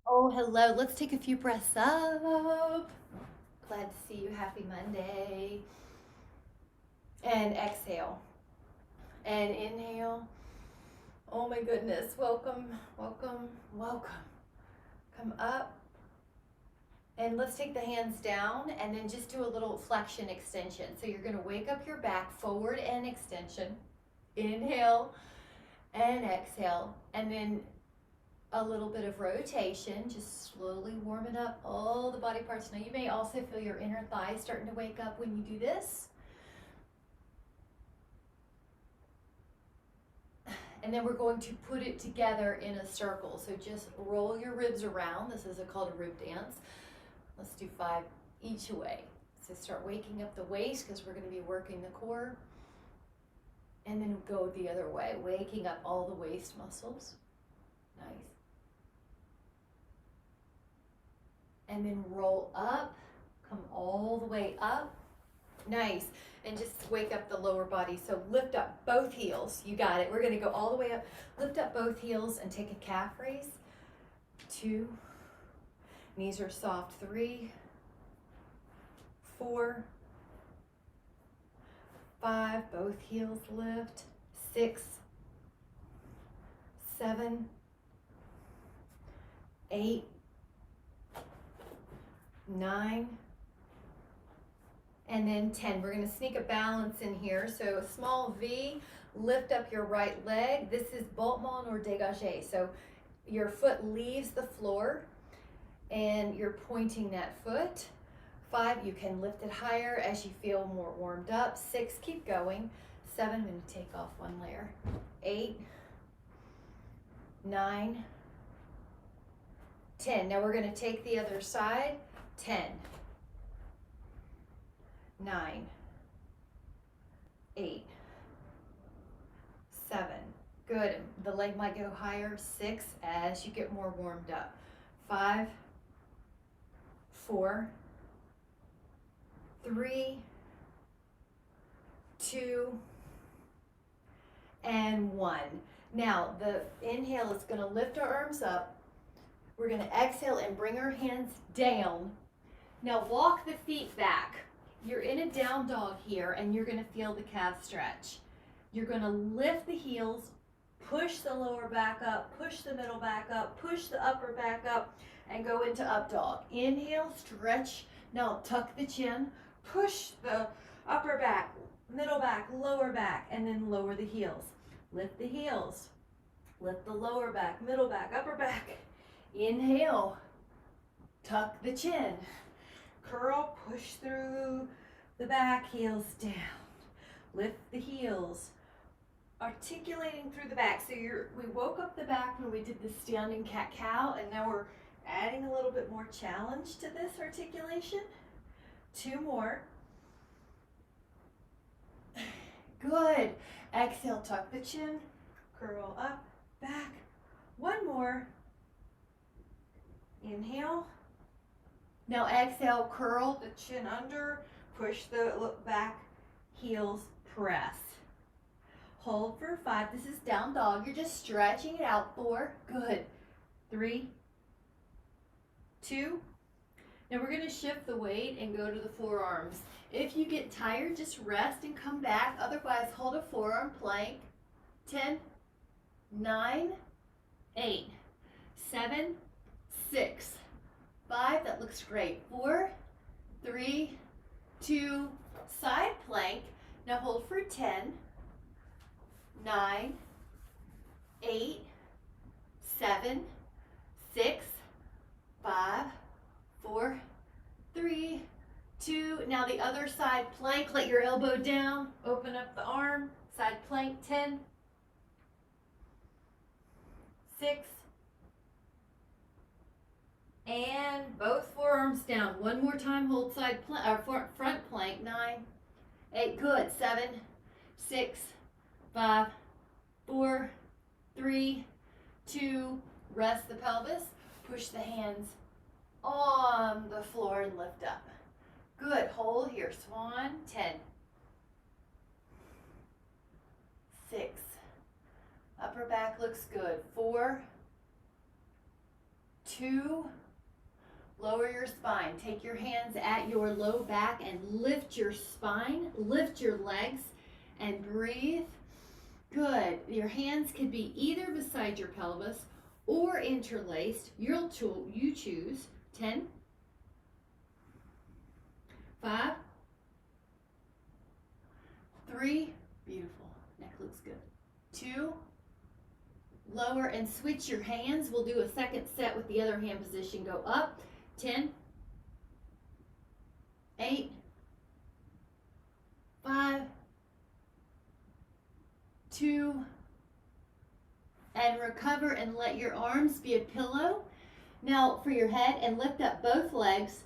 Oh, hello. Let's take a few breaths up. Glad to see you. Happy Monday. And exhale. And inhale. Oh my goodness. Welcome, welcome, welcome. Come up. And let's take the hands down and then just do a little flexion extension. So you're going to wake up your back forward and extension. Inhale and exhale. And then a little bit of rotation, just slowly warming up all the body parts. Now you may also feel your inner thighs starting to wake up when you do this. And then we're going to put it together in a circle. So just roll your ribs around. This is called a rib dance. Let's do 5 each way. So start waking up the waist because we're going to be working the core. And then go the other way, waking up all the waist muscles. Nice. And then roll up, come all the way up. Nice. And just wake up the lower body. So lift up both heels. You got it. We're going to go all the way up. Lift up both heels and take a calf raise. 2. Knees are soft. 3, 4, 5. Both heels lift. 6, 7, 8, 9, and then 10. We're going to sneak a balance in here. So a small V, lift up your right leg. This is battement or dégagé. So your foot leaves the floor and you're pointing that foot. 5, you can lift it higher as you feel more warmed up. 6, keep going. 7, I'm going to take off 1 layer. 8, 9, 10. Now we're going to take the other side. 10, 9, 8, 7. Good. The leg might go higher. 6 as you get more warmed up. 5, 4, 3, 2, and 1. Now the inhale is going to lift our arms up. We're going to exhale and bring our hands down. Now walk the feet back. You're in a down dog here and you're going to feel the calf stretch. You're going to lift the heels, push the lower back up, push the middle back up, push the upper back up, and go into up dog. Inhale, stretch. Now tuck the chin, push the upper back, middle back, lower back, and then lower the heels. Lift the heels, lift the lower back, middle back, upper back. Inhale, tuck the chin, curl, push through the back, heels down. Lift the heels, articulating through the back. So we woke up the back when we did the standing cat-cow, and now we're adding a little bit more challenge to this articulation. 2 more. Good. Exhale, tuck the chin, curl up, back. 1 more. Inhale. Now exhale, curl the chin under, push the look back, heels press. Hold for 5. This is down dog. You're just stretching it out. 4. Good. 3, 2. Now we're going to shift the weight and go to the forearms. If you get tired, just rest and come back. Otherwise, hold a forearm plank. 10, 9, 8, 7, 6, 5. That looks great. 4, 3, 2, side plank. Now hold for 10, 9, 8, 7, 6, 5, 4, 3, 2. Now the other side plank. Let your elbow down. Open up the arm. Side plank. 10, 6, and both forearms down. 1 more time. Hold side plank or front plank. 9, 8. Good. 7, 6, 5, 4, 3, 2. Rest the pelvis. Push the hands on the floor and lift up. Good. Hold here. Swan. 10, 6. Upper back looks good. 4, 2. Lower your spine. Take your hands at your low back and lift your spine, lift your legs, and breathe. Good. Your hands could be either beside your pelvis or interlaced. You choose. 10, 5, 3, beautiful. Neck looks good. 2, lower and switch your hands. We'll do a second set with the other hand position. Go up. 10, 8, 5, 2, and recover and let your arms be a pillow. Now for your head, and lift up both legs.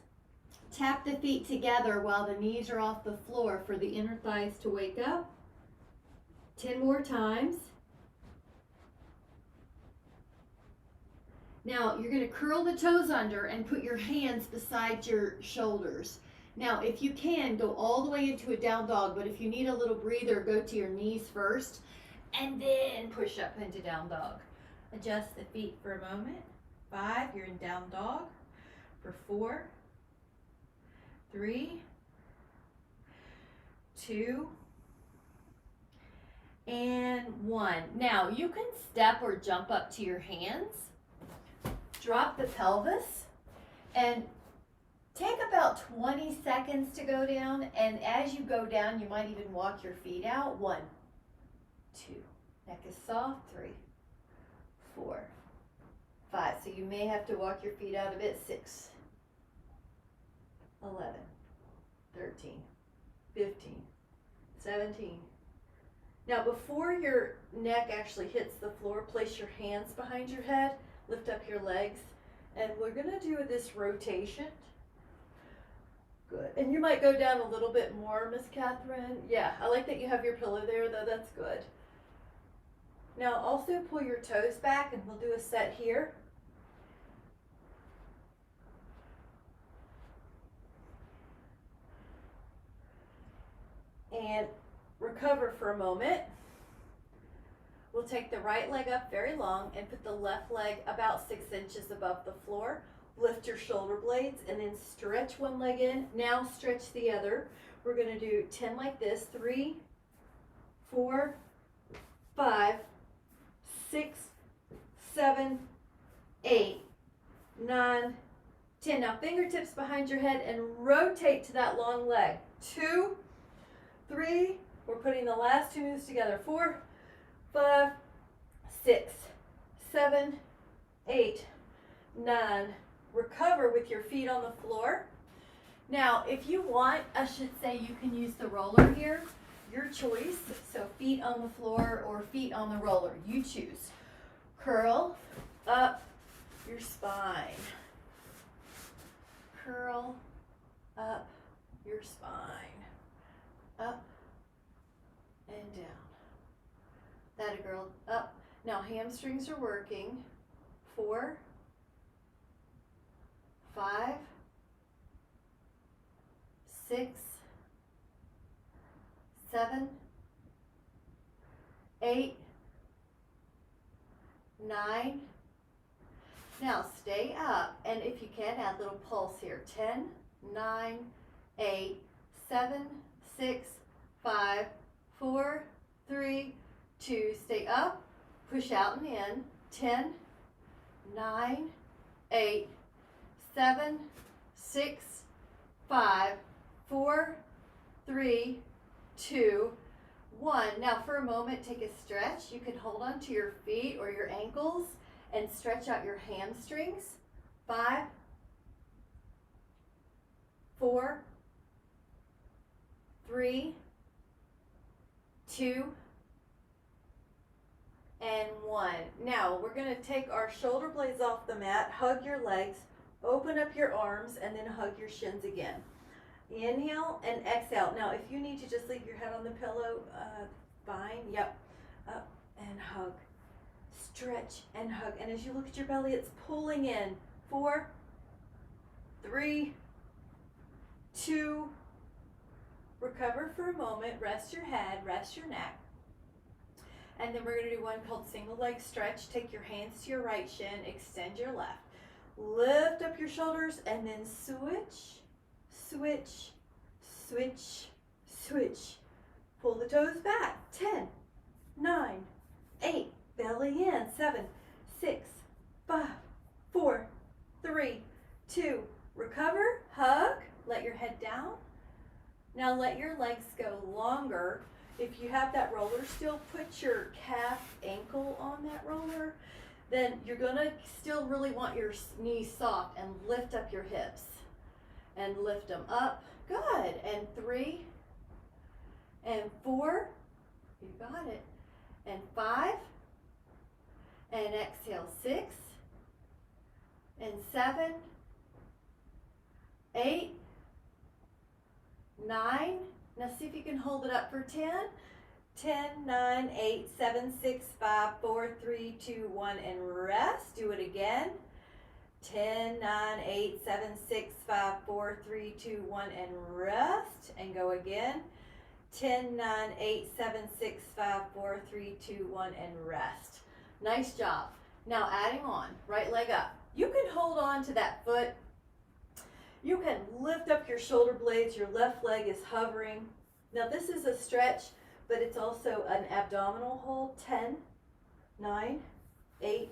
Tap the feet together while the knees are off the floor for the inner thighs to wake up. 10 more times. Now you're going to curl the toes under and put your hands beside your shoulders. Now if you can, go all the way into a down dog, but if you need a little breather, go to your knees first and then push up into down dog. Adjust the feet for a moment. 5, you're in down dog. For 4, 3, 2, and 1. Now you can step or jump up to your hands. Drop the pelvis and take about 20 seconds to go down, and as you go down you might even walk your feet out. 1, 2, neck is soft. 3, 4, 5, so you may have to walk your feet out a bit. 6, 11, 13, 15, 17. Now before your neck actually hits the floor, place your hands behind your head. Lift up your legs, and we're going to do this rotation. Good. And you might go down a little bit more, Miss Catherine. Yeah, I like that you have your pillow there, though. That's good. Now also pull your toes back, and we'll do a set here. And recover for a moment. We'll take the right leg up very long and put the left leg about 6 inches above the floor. Lift your shoulder blades and then stretch one leg in. Now stretch the other. We're going to do 10 like this. 3, 4, 5, 6, 7, 8, 9, 10. Now fingertips behind your head and rotate to that long leg. 2, 3, we're putting the last 2 moves together. 4, 5, 6, 7, 8, 9. Recover with your feet on the floor. Now, if you want, I should say you can use the roller here. Your choice. So feet on the floor or feet on the roller. You choose. Curl up your spine. Curl up your spine. Up and down. That a girl. Up. Now hamstrings are working. 4, 5, 6, 7, 8, 9. Now stay up, and if you can, add a little pulse here. 10, 9, 8, 7, 6, 5, 4, 3, 2. Stay up, push out and in. 10, 9, 8, 7, 6, 5, 4, 3, 2, 1. Now for a moment, take a stretch. You can hold on to your feet or your ankles and stretch out your hamstrings. 5, 4, 3, 2, and 1. Now we're going to take our shoulder blades off the mat, hug your legs, open up your arms, and then hug your shins again. Inhale and exhale. Now if you need to just leave your head on the pillow, fine. Yep. Up and hug. Stretch and hug. And as you look at your belly, it's pulling in. 4, 3, 2. Recover for a moment. Rest your head, rest your neck. And then we're going to do one called single leg stretch. Take your hands to your right shin, extend your left. Lift up your shoulders and then switch, switch, switch, switch. Pull the toes back. 10, 9, 8, belly in. 7, 6, 5, 4, 3, 2, recover, hug, let your head down. Now let your legs go longer. If you have that roller still, put your calf ankle on that roller. Then you're gonna still really want your knees soft and lift up your hips and lift them up. Good. And 3 and 4, you got it. And 5, and exhale, 6 and 7, 8, 9. Now see if you can hold it up for 10. 10, 9, 8, 7, 6, 5, 4, 3, 2, 1, and rest. Do it again. 10, 9, 8, 7, 6, 5, 4, 3, 2, 1, and rest. And go again. 10, 9, 8, 7, 6, 5, 4, 3, 2, 1, and rest. Nice job. Now adding on, right leg up. You can hold on to that foot. You can lift up your shoulder blades. Your left leg is hovering. Now this is a stretch, but it's also an abdominal hold. 10, 9, 8,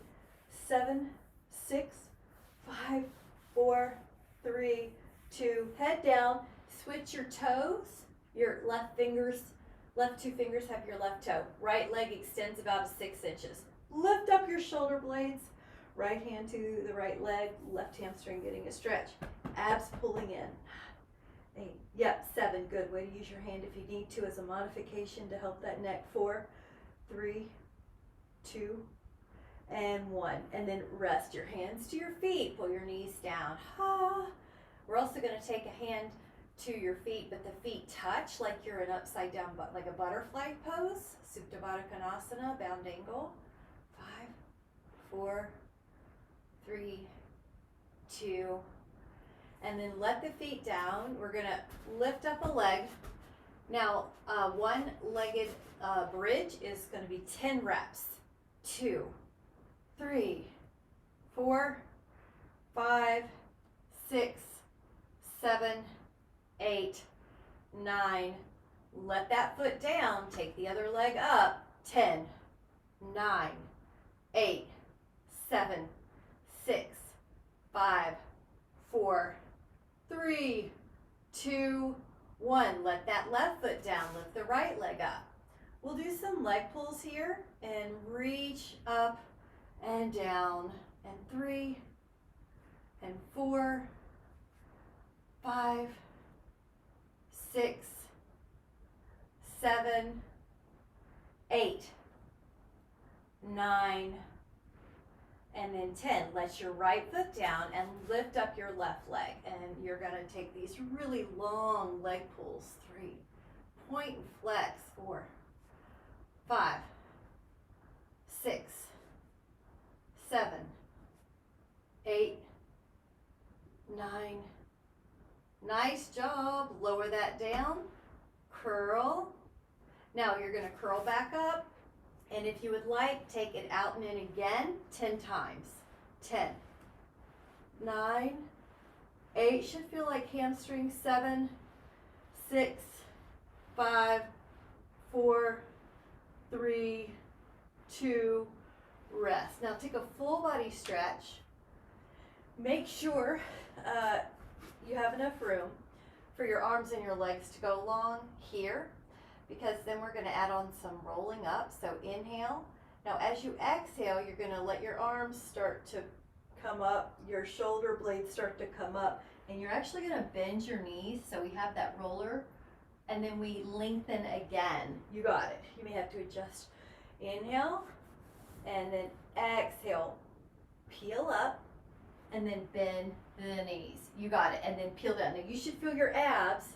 7, 6, 5, 4, 3, 2, head down. Switch your toes. Your left two fingers have your left toe. Right leg extends about 6 inches. Lift up your shoulder blades. Right hand to the right leg, left hamstring getting a stretch. Abs pulling in. 8, yep, 7, good. Way to use your hand if you need to as a modification to help that neck. 4, 3, 2, and 1. And then rest your hands to your feet. Pull your knees down. We're also going to take a hand to your feet, but the feet touch like you're an upside down, like a butterfly pose. Supta Baddha Konasana, bound angle. 5, 4, 3, 2, and then let the feet down. We're gonna lift up a leg. Now, one-legged bridge is gonna be 10 reps. 2, 3, 4, 5, 6, 7, 8, 9. Let that foot down. Take the other leg up. 10, 9, 8, 7, 6, 5, 4, 3, 2, 1. Let that left foot down. Lift the right leg up. We'll do some leg pulls here and reach up and down. And 3 and 4, 5, 6, 7, 8, 9, and then 10. Let your right foot down and lift up your left leg. And you're going to take these really long leg pulls. 3, point and flex. 4, 5, 6, 7, 8, 9. Nice job. Lower that down. Curl. Now you're going to curl back up. And if you would like, take it out and in again 10 times. 10, 9, 8, should feel like hamstrings. 7, 6, 5, 4, 3, 2, rest. Now take a full body stretch. Make sure you have enough room for your arms and your legs to go along here, because then we're going to add on some rolling up. So inhale. Now as you exhale, you're going to let your arms start to come up, your shoulder blades start to come up, and you're actually going to bend your knees so we have that roller, and then we lengthen again. You got it. You may have to adjust. Inhale, and then exhale. Peel up, and then bend the knees. You got it. And then peel down. Now you should feel your abs.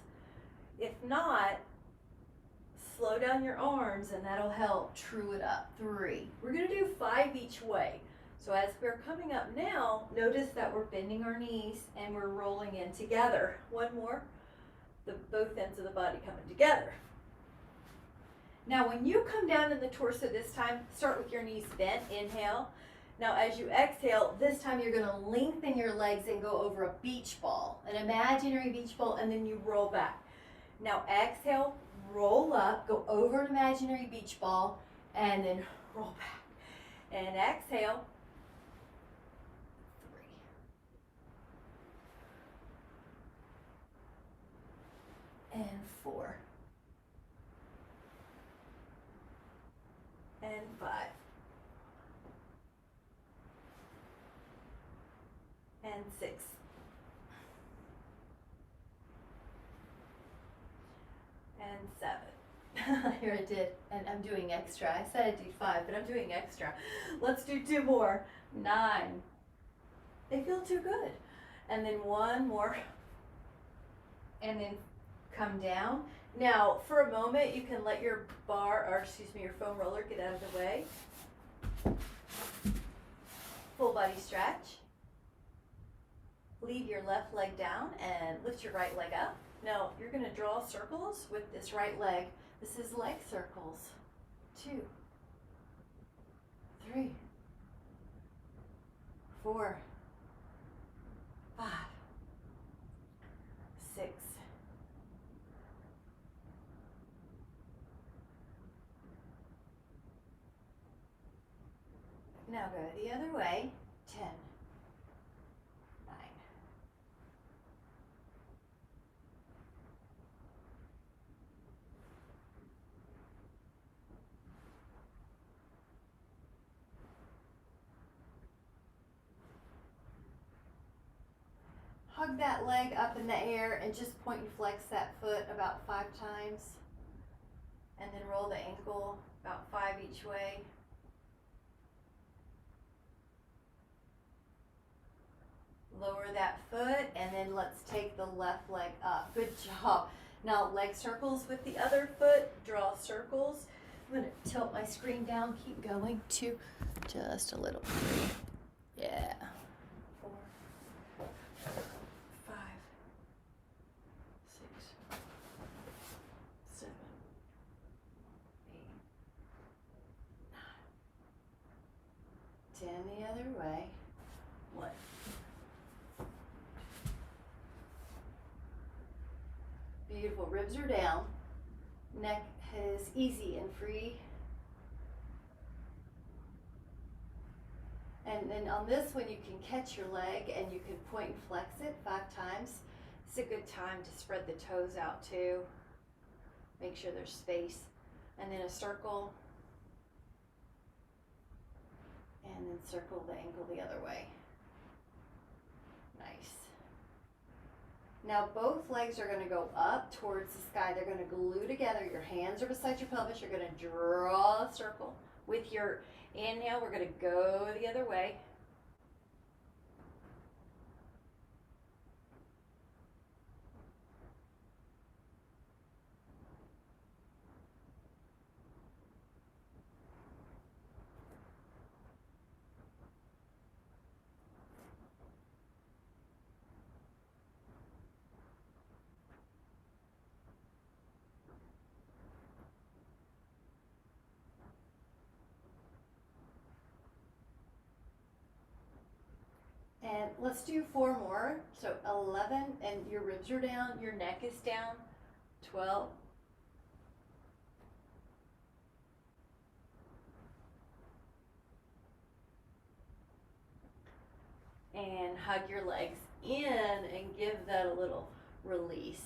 If not, slow down your arms and that'll help true it up. 3. We're going to do 5 each way. So as we're coming up now, notice that we're bending our knees and we're rolling in together. 1 more. Both ends of the body coming together. Now when you come down in the torso this time, start with your knees bent. Inhale. Now as you exhale, this time you're gonna lengthen your legs and go over a beach ball, an imaginary beach ball, and then you roll back. Now exhale, roll up, go over an imaginary beach ball, and then roll back. And exhale. 3. And 4. And 5. And 6. And 7. Here I did, and I'm doing extra. I said I'd do 5, but I'm doing extra. Let's do 2 more. 9. They feel too good. And then 1 more. And then come down. Now, for a moment, you can let your your foam roller get out of the way. Full body stretch. Leave your left leg down and lift your right leg up. Now, you're going to draw circles with this right leg. This is leg circles. 2, 3, 4, 5, 6, 7. Now go the other way. 10, 9. Hug that leg up in the air and just point and flex that foot about 5 times. And then roll the ankle about 5 each way. Lower that foot, and then let's take the left leg up. Good job. Now leg circles with the other foot. Draw circles. I'm going to tilt my screen down. Keep going. 2, just a little. 3. Yeah. 4, 5, 6, 7, 8, 9. 10 the other way. 1. Beautiful. Ribs are down. Neck is easy and free. And then on this one, you can catch your leg and you can point and flex it 5 times. It's a good time to spread the toes out too. Make sure there's space. And then a circle. And then circle the ankle the other way. Nice. Now both legs are going to go up towards the sky. They're going to glue together. Your hands are beside your pelvis. You're going to draw a circle. With your inhale, we're going to go the other way. And let's do 4 more. So 11, and your ribs are down, your neck is down. 12. And hug your legs in and give that a little release.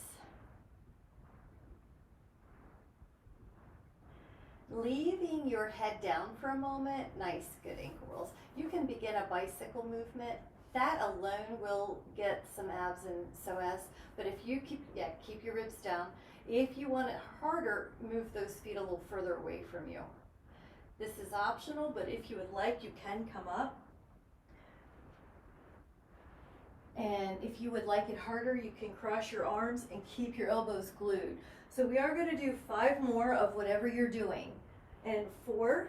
Leaving your head down for a moment. Nice, good ankle rolls. You can begin a bicycle movement. That alone will get some abs and psoas, but if you keep your ribs down. If you want it harder, move those feet a little further away from you. This is optional, but if you would like, you can come up. And if you would like it harder, you can cross your arms and keep your elbows glued. So we are going to do 5 more of whatever you're doing. And 4,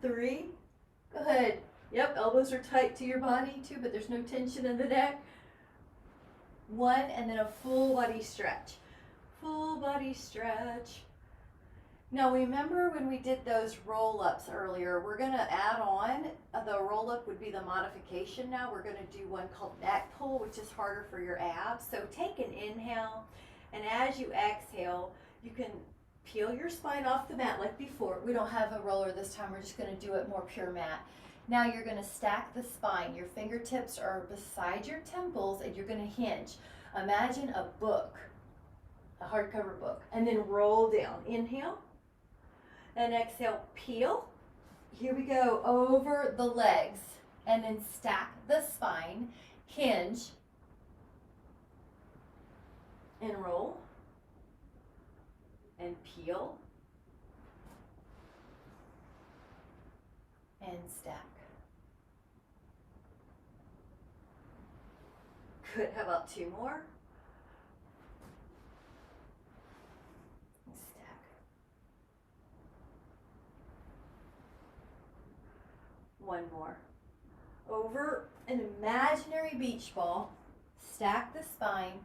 3, good. Yep, elbows are tight to your body too, but there's no tension in the neck. 1, and then a full body stretch. Full body stretch. Now remember when we did those roll-ups earlier, we're gonna add on, the roll-up would be the modification now. We're gonna do one called neck pull, which is harder for your abs. So take an inhale, and as you exhale, you can peel your spine off the mat like before. We don't have a roller this time, we're just gonna do it more pure mat. Now you're gonna stack the spine. Your fingertips are beside your temples and you're gonna hinge. Imagine a book, a hardcover book. And then roll down. Inhale. And exhale, peel. Here we go, Over the legs, and then stack the spine, hinge, and roll. And peel. and stack. Good, how about two more? Stack. One more. Over an imaginary beach ball. Stack the spine,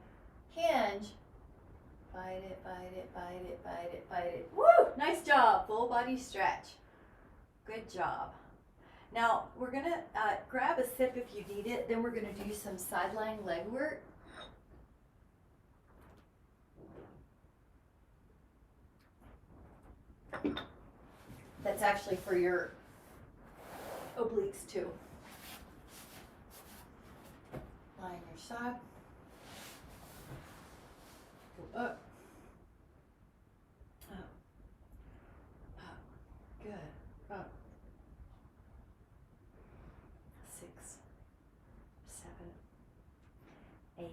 hinge, bite it, bite it, bite it, bite it, bite it. Woo! Nice job. Full body stretch. Good job. Now we're gonna grab a sip if you need it. Then we're gonna do some sideline leg work. That's actually for your Obliques too. lie on your side. Go up. Up. Up. Good. Up. 6, 7, 8.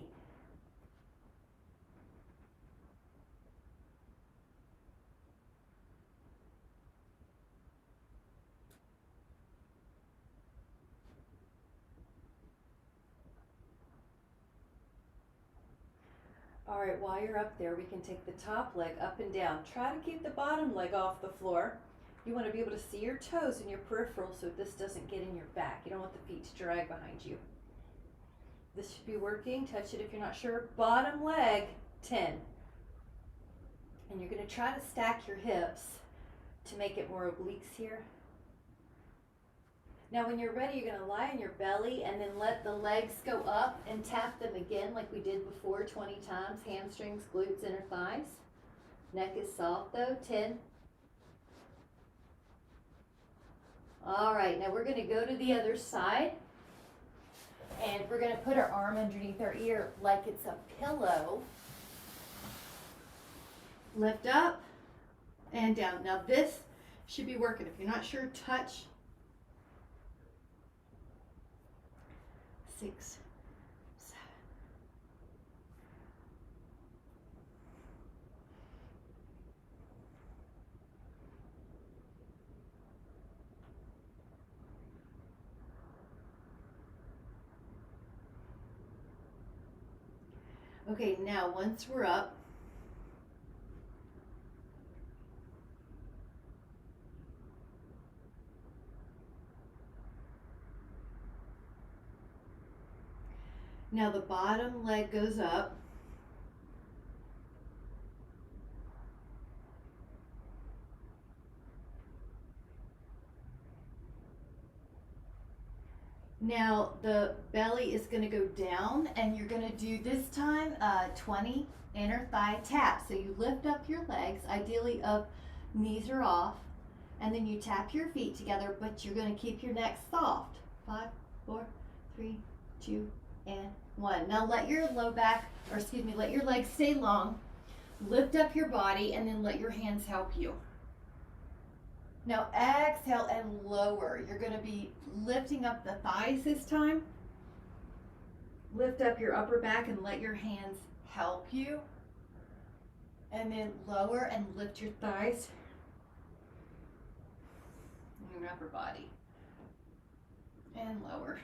All right, while you're up there, we can take the top leg up and down. Try to keep the bottom leg off the floor. You want to be able to see your toes and your peripheral so this doesn't get in your back. You don't want the feet to drag behind you. This should be working. Touch it if you're not sure. Bottom leg, 10. And you're going to try to stack your hips to make it more obliques here. Now when you're ready, you're going to lie on your belly and then let the legs go up and tap them again like we did before 20 times. Hamstrings, glutes, inner thighs. Neck is soft though, 10. All right, now we're going to go to the other side. And we're going to put our arm underneath our ear like it's a pillow. Lift up and down. Now this should be working. If you're not sure, touch. 6, 7. Okay, now once we're up, now the bottom leg goes up. Now the belly is going to go down and you're going to do this time 20 inner thigh taps. So you lift up your legs, ideally up, knees are off, and then you tap your feet together, but you're going to keep your neck soft. 5, 4, 3, 2, and 1. Now let your let your legs stay long. Lift up your body and then let your hands help you. Now exhale and lower. You're going to be lifting up the thighs this time. Lift up your upper back and let your hands help you. And then lower and lift your thighs and your upper body. And lower.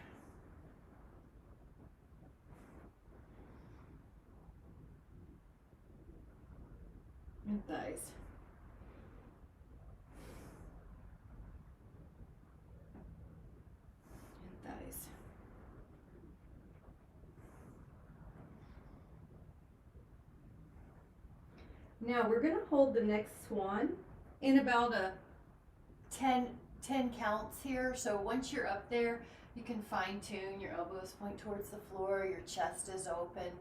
And thighs. Thighs. Now we're going to hold the next swan in about a 10 counts here. So once you're up there, you can fine tune. Your elbows point towards the floor, your chest is open.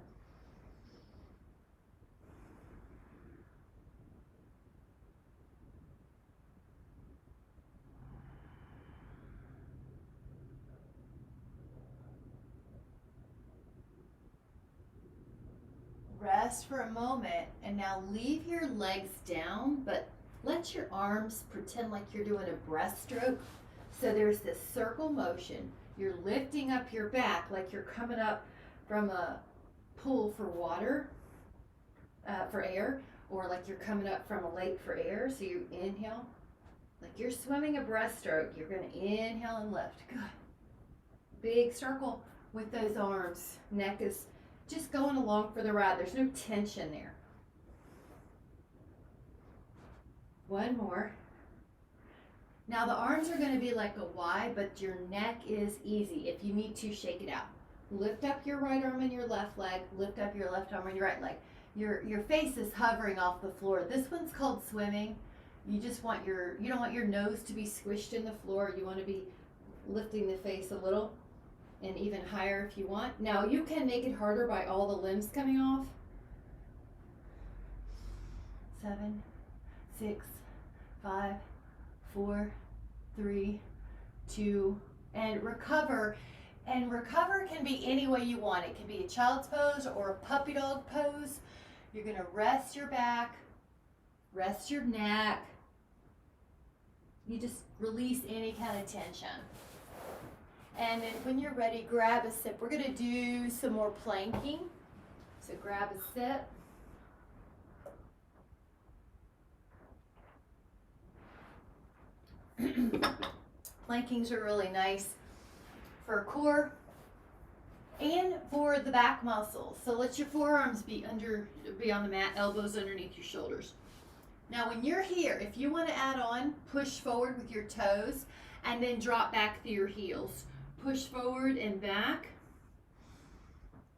Rest for a moment, and now leave your legs down, but let your arms pretend like you're doing a breaststroke. So there's this circle motion. You're lifting up your back like you're coming up from a pool for water, for air, or like you're coming up from a lake for air. So you inhale, like you're swimming a breaststroke. You're going to inhale and lift. Good. Big circle with those arms. Neck is just going along for the ride. There's no tension there. One more. Now the arms are going to be like a Y, but your neck is easy. If you need to, shake it out. Lift up your right arm and your left leg. Lift up your left arm and your right leg. Your face is hovering off the floor. This one's called swimming. You just want you don't want your nose to be squished in the floor. You want to be lifting the face a little, and even higher if you want. Now you can make it harder by all the limbs coming off. 7, 6, 5, 4, 3, 2, and recover. And recover can be any way you want. It can be a child's pose or a puppy dog pose. You're gonna rest your back, rest your neck. You just release any kind of tension. And then when you're ready, grab a sip. We're going to do some more planking. So grab a sip. Plankings are really nice for core and for the back muscles. So let your forearms be on the mat, elbows underneath your shoulders. Now when you're here, if you want to add on, push forward with your toes and then drop back through your heels. Push forward and back.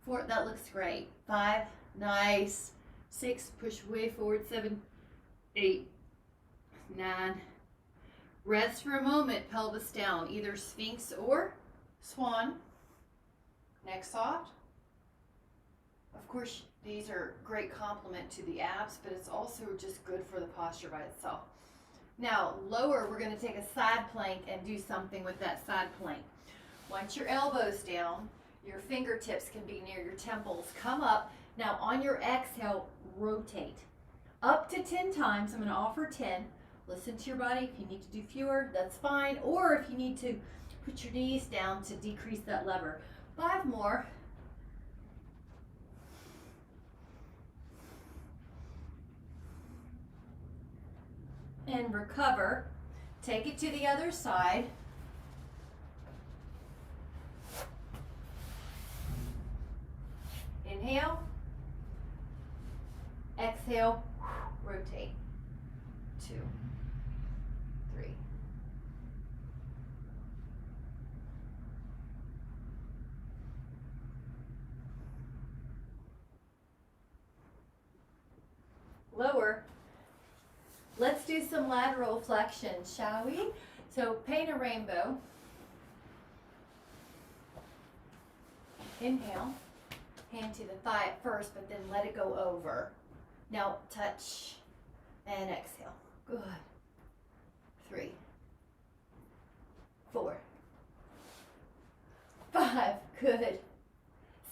4, that looks great. 5, nice. 6, push way forward. 7, 8, 9. Rest for a moment, pelvis down, either Sphinx or Swan. Neck soft. Of course, these are great complement to the abs, but it's also just good for the posture by itself. Now, lower, we're going to take a side plank and do something with that side plank. Once your elbows down, your fingertips can be near your temples. Come up. Now on your exhale, rotate. Up to 10 times. I'm going to offer 10. Listen to your body. If you need to do fewer, that's fine. Or if you need to put your knees down to decrease that lever. 5 more. And recover. Take it to the other side. Inhale, exhale, rotate. 2, 3. Lower. Let's do some lateral flexion, shall we? So paint a rainbow. Inhale. Hand to the thigh at first, but then let it go over. Now touch and exhale. Good. 3, 4, 5. Good.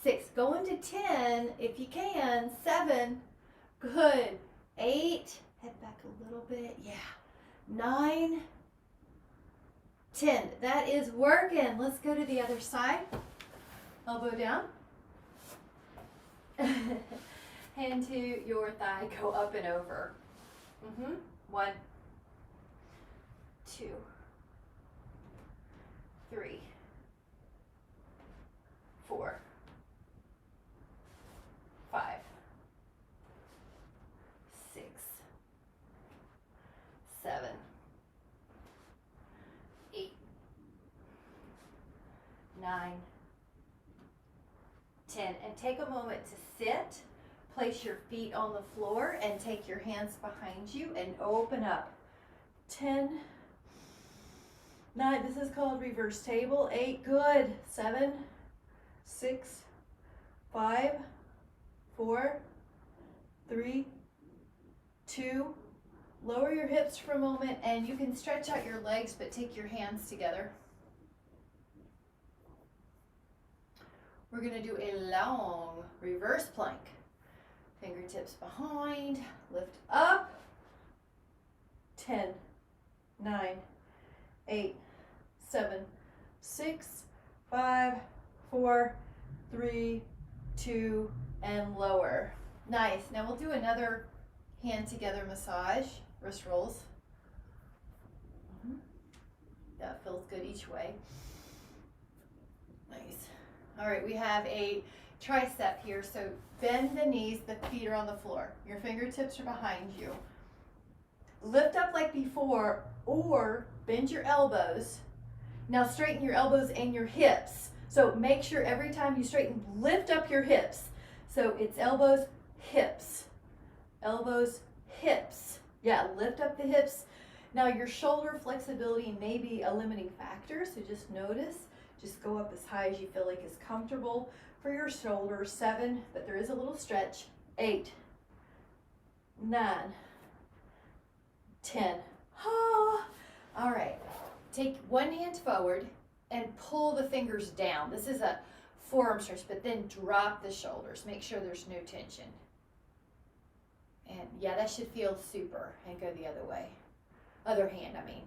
6. Go into 10 if you can. 7. Good. 8. Head back a little bit. Yeah. 9. 10. That is working. Let's go to the other side. Elbow down. Hand to your thigh, go up and over. 1, 2, 3, 4, 5, 6, 7, 8, 9, 10. And take a moment to sit. Place your feet on the floor and take your hands behind you and open up. 10, 9, this is called reverse table, 8, good, 7, 6, 5, 4, 3, 2, lower your hips for a moment, and you can stretch out your legs, but take your hands together. We're gonna do a long reverse plank. Fingertips behind, lift up, 10, 9, 8, 7, 6, 5, 4, 3, 2, and lower. Nice. Now we'll do another hand together massage, wrist rolls. That feels good each way. Nice. All right, we have a tricep here, so bend the knees, the feet are on the floor. Your fingertips are behind you. Lift up like before, or bend your elbows. Now straighten your elbows and your hips. So make sure every time you straighten, lift up your hips. So it's elbows, hips, elbows, hips. Yeah, lift up the hips. Now your shoulder flexibility may be a limiting factor, so just notice. Just go up as high as you feel like is comfortable for your shoulders. 7, but there is a little stretch. 8, 9, 10. Ah. All right, take one hand forward and pull the fingers down. This is a forearm stretch, but then drop the shoulders. Make sure there's no tension. And yeah, that should feel super. And go the other way. Other hand, I mean.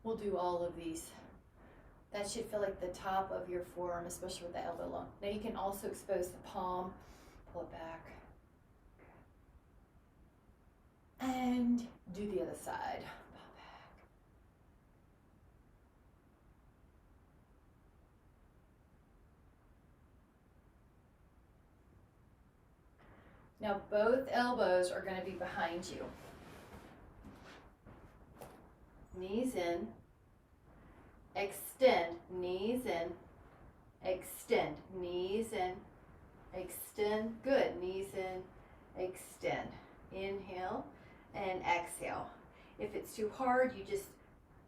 We'll do all of these. That should feel like the top of your forearm, especially with the elbow long. Now you can also expose the palm, pull it back. And do the other side. Palm back. Now both elbows are going to be behind you. Knees in. Extend, knees in, extend, knees in, extend, good, knees in, extend. Inhale and exhale. If it's too hard, you just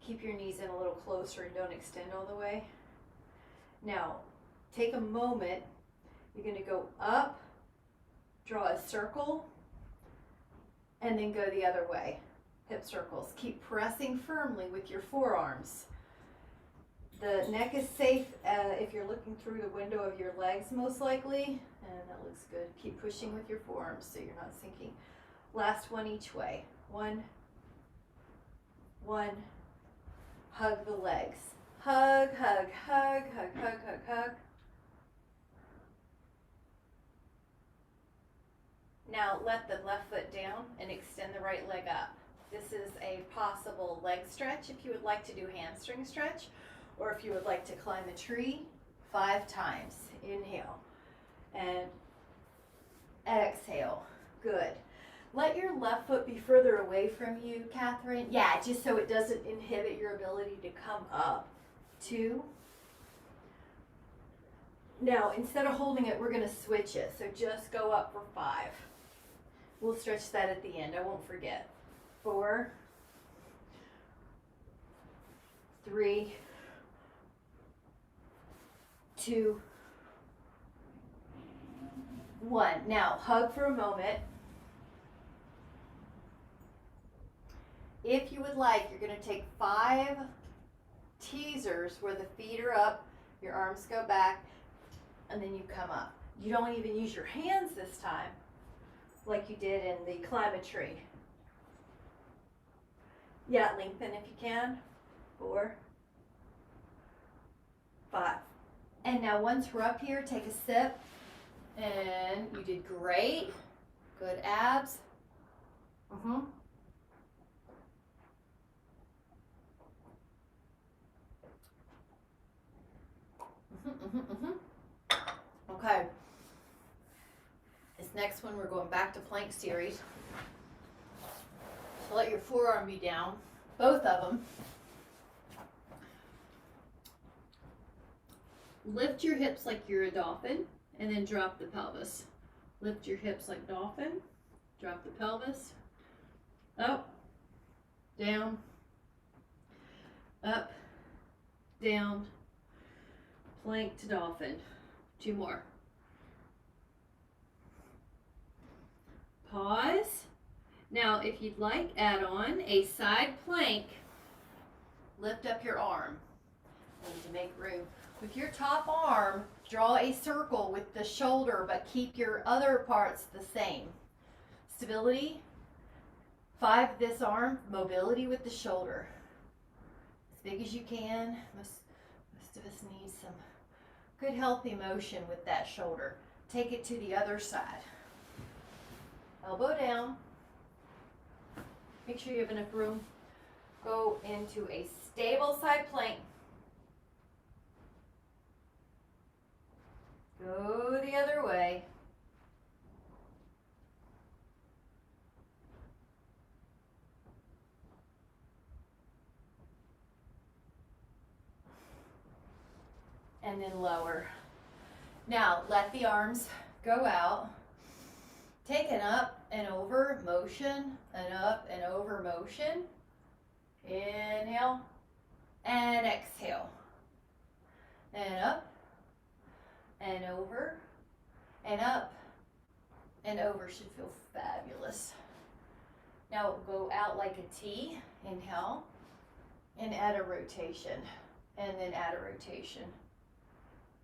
keep your knees in a little closer and don't extend all the way. Now, take a moment, you're going to go up, draw a circle, and then go the other way, hip circles. Keep pressing firmly with your forearms. The neck is safe if you're looking through the window of your legs, most likely, and that looks good. Keep pushing with your forearms so you're not sinking. Last one each way. 1, 1. Hug the legs. Hug, hug, hug, hug, hug, hug, hug. Now let the left foot down and extend the right leg up. This is a possible leg stretch if you would like to do hamstring stretch. Or if you would like to climb a tree, 5 times. Inhale and exhale. Good. Let your left foot be further away from you, Catherine. Yeah, just so it doesn't inhibit your ability to come up. 2. Now, instead of holding it, we're going to switch it. So just go up for 5. We'll stretch that at the end. I won't forget. 4, 3, 2, 1. Now hug for a moment. If you would like, you're going to take 5 teasers where the feet are up, your arms go back, and then you come up. You don't even use your hands this time like you did in the climb a tree. Yeah, lengthen if you can. 4, 5. And now once we're up here, take a sip. And you did great. Good abs. Okay. This next one, we're going back to plank series. So let your forearm be down, both of them. Lift your hips like you're a dolphin, and then drop the pelvis. Lift your hips like dolphin, drop the pelvis, up, down, up, down, plank to dolphin. 2 more. Pause. Now, if you'd like, add on a side plank. Lift up your arm. I need to make room. With your top arm, draw a circle with the shoulder, but keep your other parts the same. Stability. 5, this arm. Mobility with the shoulder. As big as you can. Most of us need some good healthy motion with that shoulder. Take it to the other side. Elbow down. Make sure you have enough room. Go into a stable side plank. Go the other way. And then lower. Now let the arms go out. Take an up and over motion, an up and over motion. Inhale and exhale. And up and over and up and over. Should feel fabulous. Now go out like a T. Inhale and add a rotation. And then add a rotation.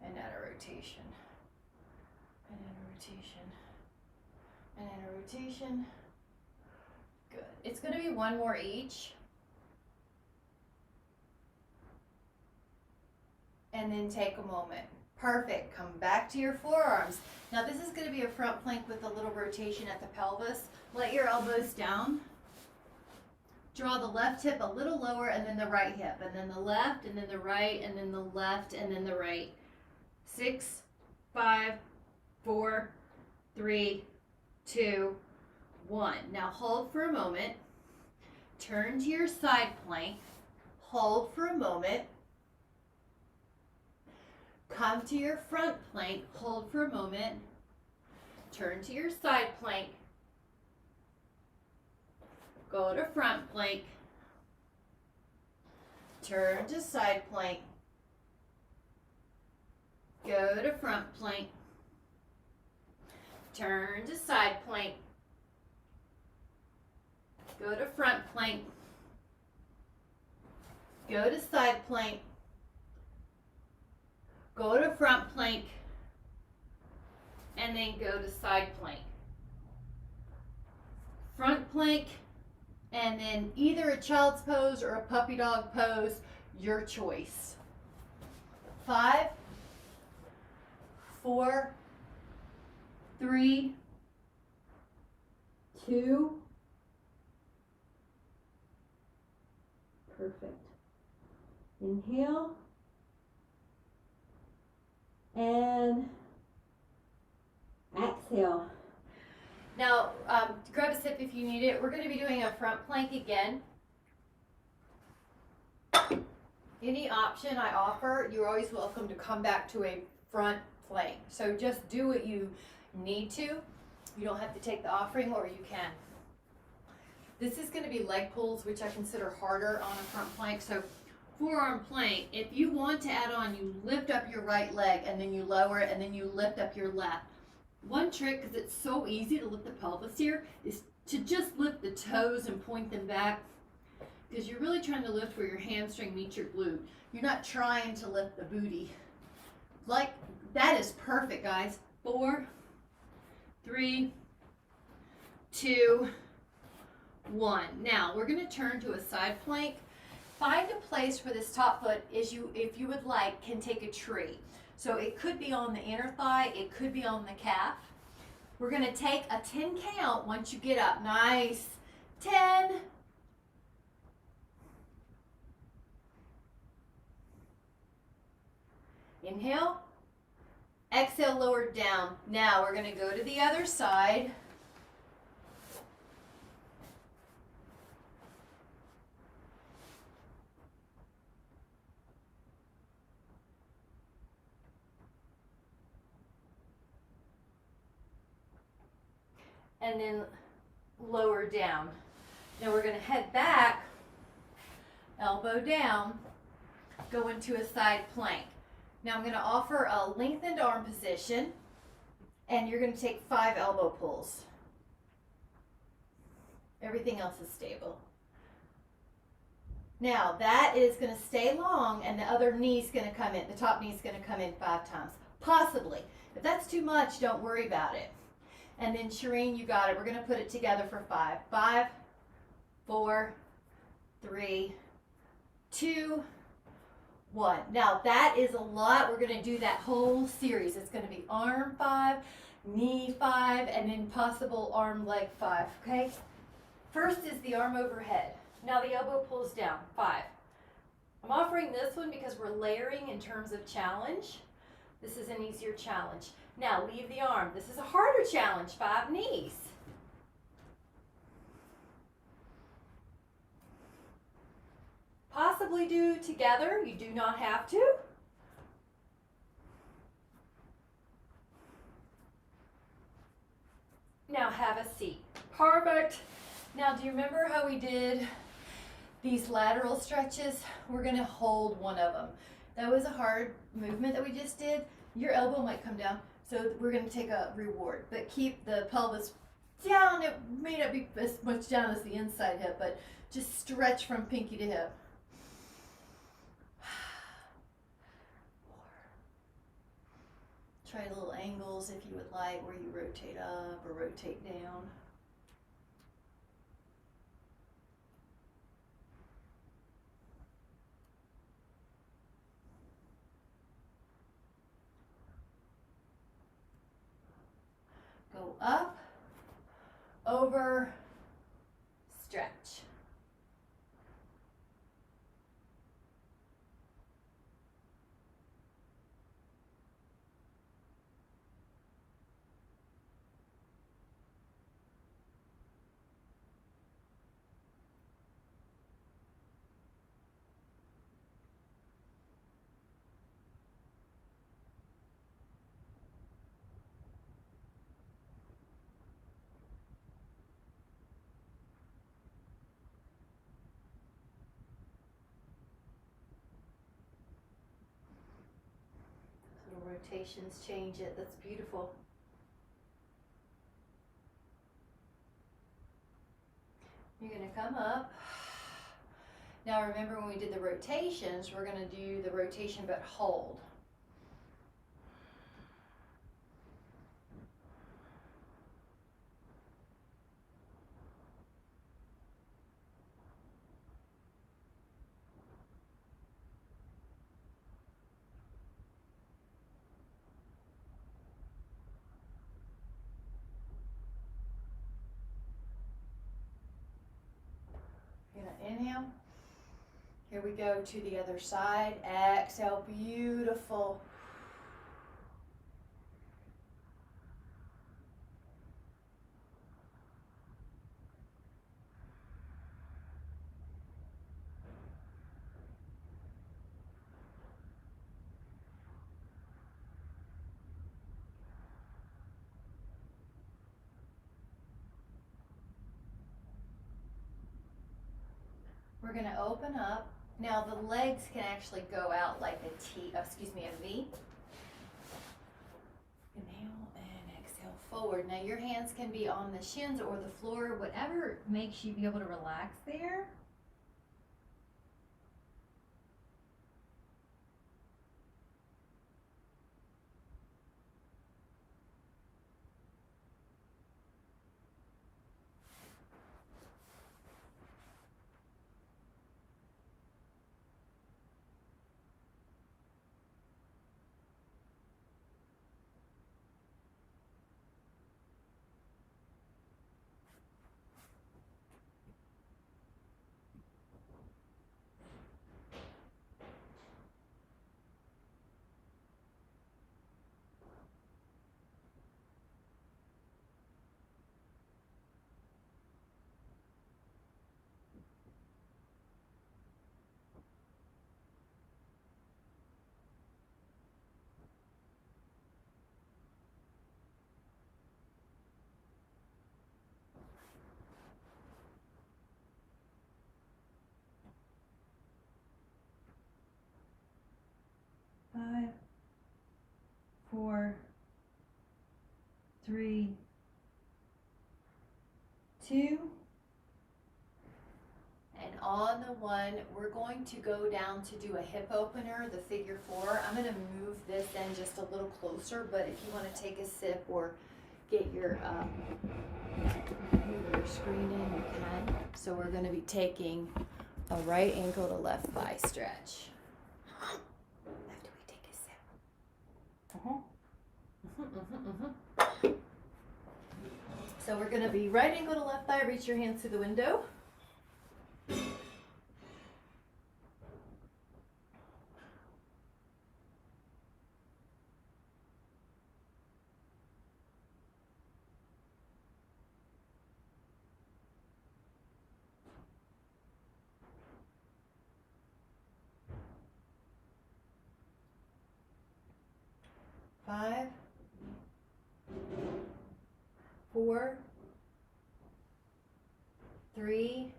And add a rotation. And add a rotation. And then a rotation. Good. It's going to be 1 more each. And then take a moment. Perfect. Come back to your forearms. Now this is going to be a front plank with a little rotation at the pelvis. Let your elbows down. Draw the left hip a little lower and then the right hip. And then the left and then the right and then the left and then the right. 6, 5, 4, 3, 2, 1. Now hold for a moment. Turn to your side plank. Hold for a moment. Come to your front plank. Hold for a moment. Turn to your side plank. Go to front plank. Turn to side plank. Go to front plank. Turn to side plank. Go to front plank. Go to side plank. Go to front plank. And then go to side plank. Front plank. And then either a child's pose or a puppy dog pose, your choice. 5, 4, 3, 2. Perfect. Inhale. And exhale. Now, grab a sip if you need it. We're going to be doing a front plank again. Any option I offer, you're always welcome to come back to a front plank. So just do what you need to. You don't have to take the offering, or you can. This is going to be leg pulls, which I consider harder on a front plank. So forearm plank, if you want to add on, you lift up your right leg and then you lower it and then you lift up your left. One trick, because it's so easy to lift the pelvis here, is to just lift the toes and point them back, because you're really trying to lift where your hamstring meets your glute. You're not trying to lift the booty. Like, that is perfect, guys. 4, 3, 2, 1. Now, we're going to turn to a side plank. Find a place for this top foot, if you would like, can take a tree. So it could be on the inner thigh, it could be on the calf. We're going to take a 10 count once you get up. Nice. 10. Inhale. Exhale, lower down. Now we're going to go to the other side. And then lower down. Now we're going to head back elbow down, go into a side plank. Now I'm going to offer a lengthened arm position, and you're going to take 5 elbow pulls. Everything else is stable. Now that is going to stay long, and the other knee's going to come in, the top knee's going to come in 5 times, possibly. If that's too much, don't worry about it. And then Shireen, you got it. We're going to put it together for 5. 5, 4, 3, 2, 1. Now that is a lot. We're going to do that whole series. It's going to be arm 5, knee 5, and then possible arm leg 5, okay? First is the arm overhead. Now the elbow pulls down, 5. I'm offering this one because we're layering in terms of challenge. This is an easier challenge. Now leave the arm. This is a harder challenge, 5 knees. Possibly do together, you do not have to. Now have a seat. Perfect. Now do you remember how we did these lateral stretches? We're going to hold one of them. That was a hard movement that we just did. Your elbow might come down, so we're going to take a reward, but keep the pelvis down. It may not be as much down as the inside hip, but just stretch from pinky to hip. 4. Try little angles if you would like, where you rotate up or rotate down. Go up, over, stretch. Rotations change it. That's beautiful. You're going to come up. Now remember when we did the rotations, we're going to do the rotation but hold. Inhale. Here we go to the other side. Exhale, beautiful. We're going to open up. Now the legs can actually go out like a V. Inhale and exhale forward. Now your hands can be on the shins or the floor, whatever makes you be able to relax there. 3, 2. And on the 1, we're going to go down to do a hip opener, the figure 4. I'm going to move this in just a little closer, but if you want to take a sip or get your move your screen in, you can. So we're going to be taking a right ankle to left thigh stretch. After we take a sip. So we're going to be right ankle to left thigh. Reach your hands to the window. Five, 4, 3,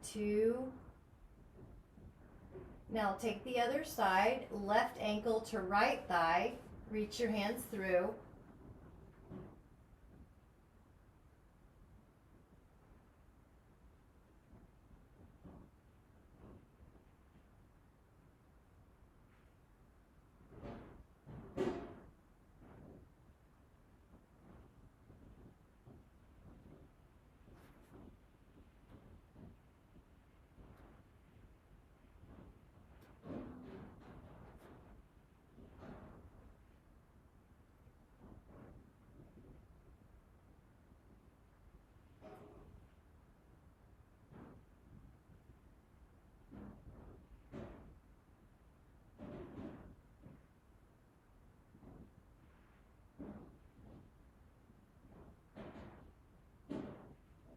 2. Now take the other side, left ankle to right thigh. Reach your hands through.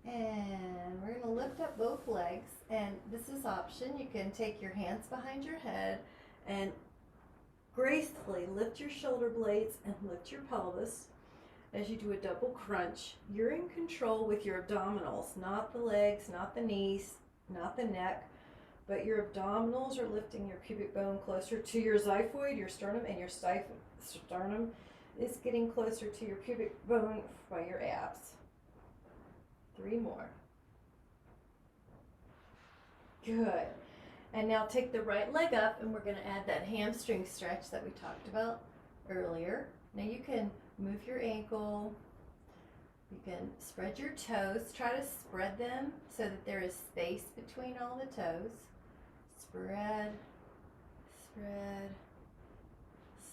And we're going to lift up both legs, and this is option. You can take your hands behind your head and gracefully lift your shoulder blades and lift your pelvis as you do a double crunch. You're in control with your abdominals, not the legs, not the knees, not the neck, but your abdominals are lifting your pubic bone closer to your xiphoid, your sternum, and your sternum is getting closer to your pubic bone by your abs. 3 more. Good. And now take the right leg up, and we're going to add that hamstring stretch that we talked about earlier. Now you can move your ankle. You can spread your toes. Try to spread them so that there is space between all the toes. Spread, spread,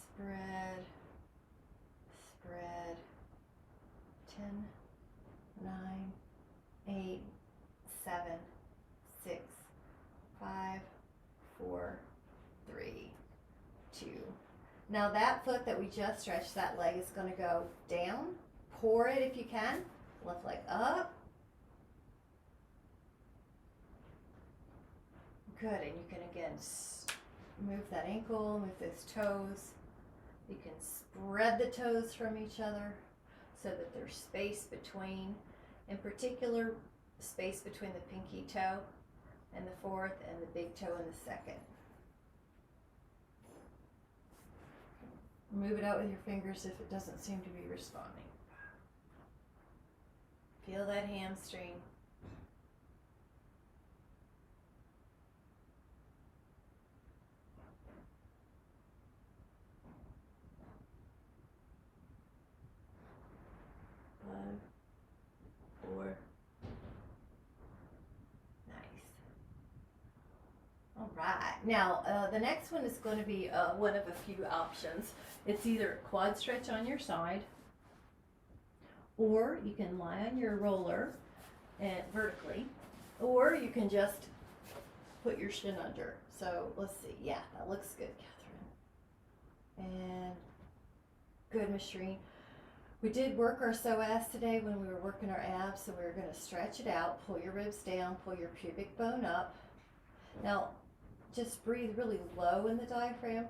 spread, spread. 10, 9, 8, 7, 6, 5, 4, 3, 2. Now that foot that we just stretched, that leg is going to go down. Pour it if you can. Left leg up. Good, and you can again move that ankle, move those toes. You can spread the toes from each other so that there's space between, in particular, space between the pinky toe and the fourth and the big toe and the second. Move it out with your fingers if it doesn't seem to be responding. Feel that hamstring. Five, 4. Nice. All right. Now, the next one is going to be one of a few options. It's either quad stretch on your side, or you can lie on your roller and vertically, or you can just put your shin under. So let's see. Yeah, that looks good, Catherine. And good, Miss Shereen. We did work our psoas today when we were working our abs, so we were going to stretch it out, pull your ribs down, pull your pubic bone up. Now, just breathe really low in the diaphragm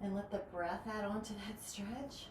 and let the breath add on to that stretch.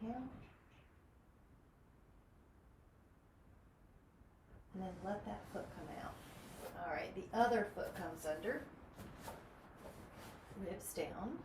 inhale. And then let that foot come out. All right, the other foot comes under. Ribs down.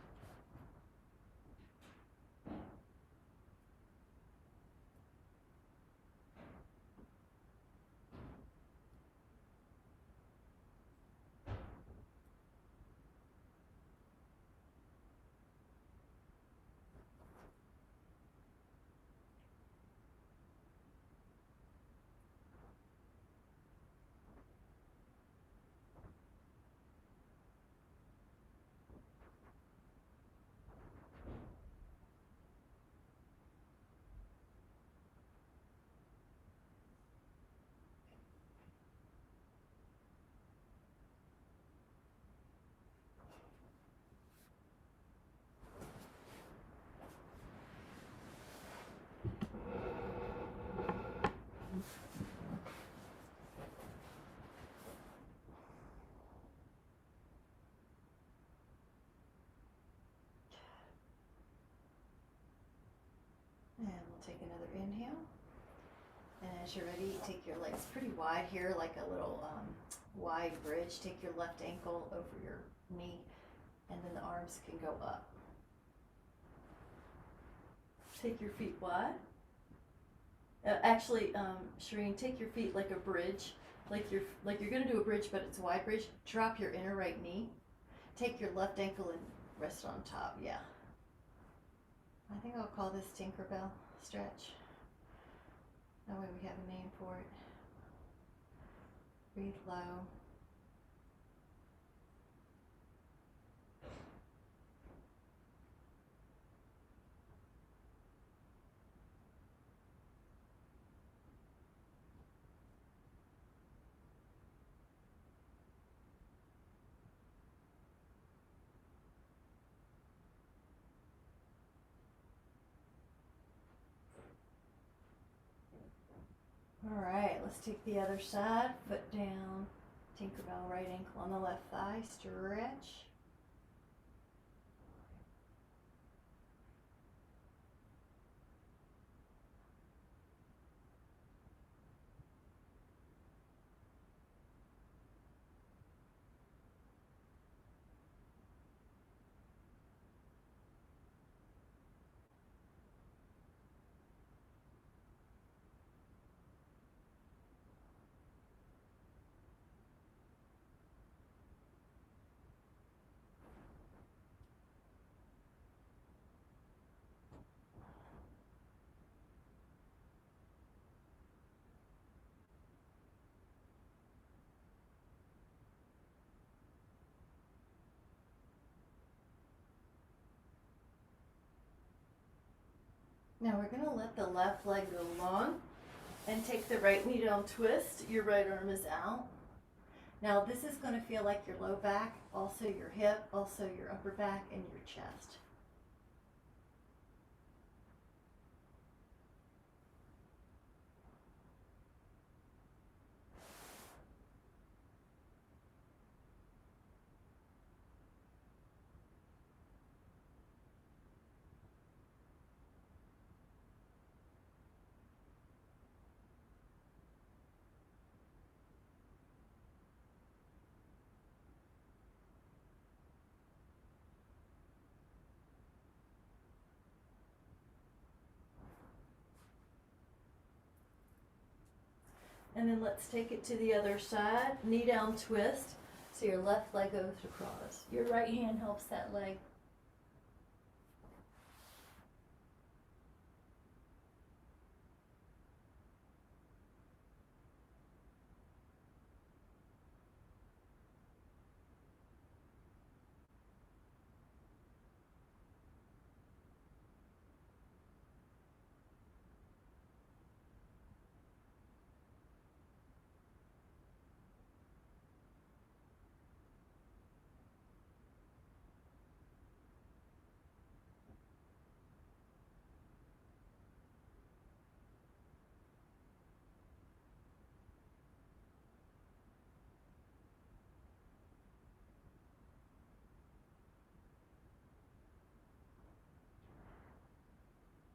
And we'll take another inhale. And as you're ready, take your legs pretty wide here, like a little wide bridge. Take your left ankle over your knee, and then the arms can go up. Take your feet wide. Actually, Shireen, take your feet like a bridge, like you're gonna do a bridge, but it's a wide bridge. Drop your inner right knee. Take your left ankle and rest on top. Yeah. I think I'll call this Tinkerbell Stretch. That way we have a name for it. Breathe low. All right, let's take the other side, foot down, Tinkerbell, right ankle on the left thigh, stretch. Now we're going to let the left leg go long and take the right knee down, twist. Your right arm is out. Now this is going to feel like your low back, also your hip, also your upper back, and your chest. And then let's take it to the other side, knee down twist. So your left leg goes across. Your right hand helps that leg.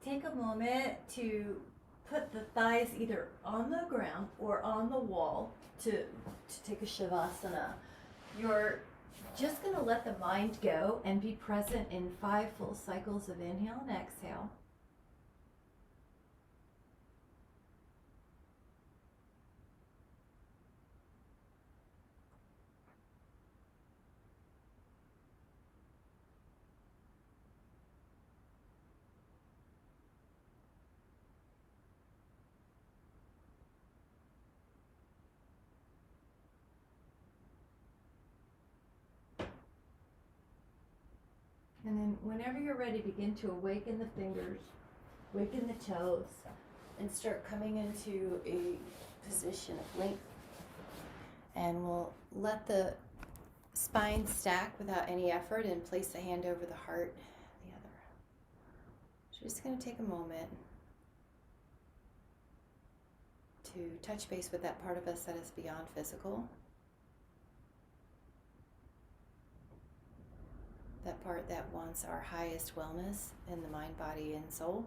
take a moment to put the thighs either on the ground or on the wall to take a Shavasana. You're just going to let the mind go and be present in 5 full cycles of inhale and exhale. And then whenever you're ready, begin to awaken the fingers, awaken the toes, and start coming into a position of length. And we'll let the spine stack without any effort and place the hand over the heart, the other. So just going to take a moment to touch base with that part of us that is beyond physical. That part that wants our highest wellness in the mind, body, and soul.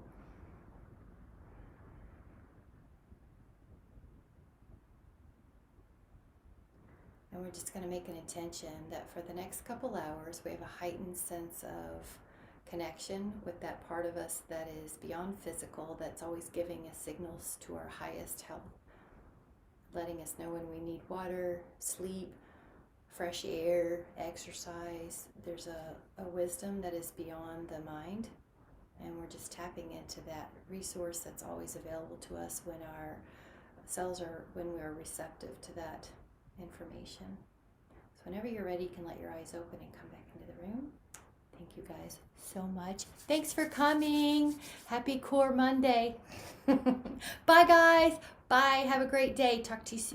And we're just going to make an intention that for the next couple hours we have a heightened sense of connection with that part of us that is beyond physical, that's always giving us signals to our highest health, letting us know when we need water, sleep, fresh air, exercise. There's a wisdom that is beyond the mind, and we're just tapping into that resource that's always available to us when our cells are, when we're receptive to that information. So whenever you're ready, you can let your eyes open and come back into the room. Thank you guys so much. Thanks for coming. Happy Core Monday. Bye guys. Bye. Have a great day. Talk to you soon.